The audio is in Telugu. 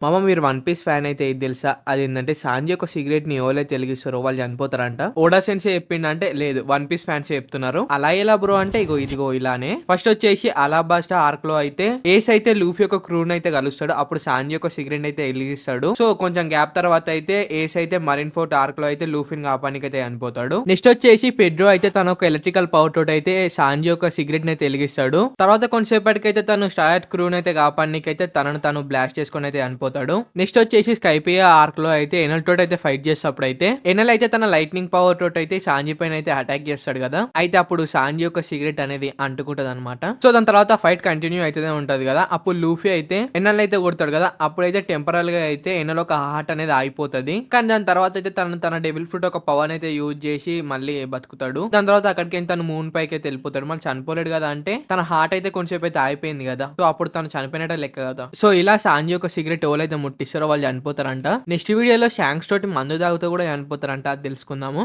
మామ మీరు 'వన్ పీస్' ఫ్యాన్ అయితే ఇది తెలుసా? అదేందంటే సాంజీ ఒక సిగరెట్‌ని ఎవలైతే ఎలిగిస్తారో వాళ్ళు చనిపోతారంట. ఓడా సెన్సే చెప్పిండంటే లేదు 'వన్ పీస్' ఫ్యాన్సే చెప్తున్నారు. అలా ఎలా బ్రో అంటే ఇదిగో ఇలానే. ఫస్ట్ వచ్చేసి అలాబాస్టా ఆర్క్‌లో అయితే ఏస్ అయితే లూఫీ యొక్క క్రూని అయితే కలుస్తాడు. అప్పుడు సాంజీ ఒక సిగరెట్‌ని అయితే ఎలిగిస్తాడు. సో కొంచెం గ్యాప్ తర్వాత అయితే ఏస్ అయితే మరిన్ ఫోర్ట్ ఆర్క్‌లో అయితే లూఫీని కాపాడనీకి అయితే చనిపోతాడు. నెక్స్ట్ వచ్చేసి పెడ్రో అయితే తన ఒక ఎలక్ట్రికల్ పవర్ తోటి అయితే సాంజీ యొక్క సిగరెట్‌ని అయితే ఎలిగిస్తాడు. తర్వాత కొంతసేపటికైతే తను స్టార్ట్ క్రూని అయితే కాపాడనీకి అయితే తనను తను బ్లాస్ట్ చేసుకొని అయితే చనిపోతాడు. నెక్స్ట్ వచ్చేసి స్కైపియా ఆర్క్ లో అయితే ఎనల్ తోటి అయితే ఫైట్ చేసేటప్పుడు అయితే ఎనల్ అయితే తన లైట్నింగ్ పవర్ తోటి అయితే సాంజీ పైన అయితే అటాక్ చేస్తాడు కదా. అయితే అప్పుడు సాంజీ యొక్క సిగరెట్ అనేది అంటుకుంటది అనమాట. సో దాని తర్వాత ఫైట్ కంటిన్యూ అయితే ఉంటది కదా. అప్పుడు లూఫీ అయితే ఎనల్ అయితే కొడతాడు కదా. అప్పుడైతే టెంపరల్ గా అయితే ఎనల్ ఒక హార్ట్ అనేది ఆగిపోతుంది. కానీ దాని తర్వాత అయితే తన డెవిల్ ఫ్రూట్ ఒక పవర్ అయితే యూజ్ చేసి మళ్ళీ బతుకుతాడు. దాని తర్వాత అక్కడికి తను మూన్ పైకి అయితే వెళ్ళిపోతాడు. మళ్ళీ చనిపోలేడు కదా, అంటే తన హార్ట్ అయితే కొంచెంసేపు అయితే ఆగిపోయింది కదా. సో అప్పుడు తను చనిపోయినట్టు లెక్క కదా. సో ఇలా సాంజీ యొక్క సిగరెట్ ఎవరైతే ముట్టిస్తారో వాళ్ళు చనిపోతారంట. నెక్స్ట్ వీడియోలో షాంక్స్ తోటి మందు తాగుతూ కూడా చనిపోతారంట. అది తెలుసుకుందాము.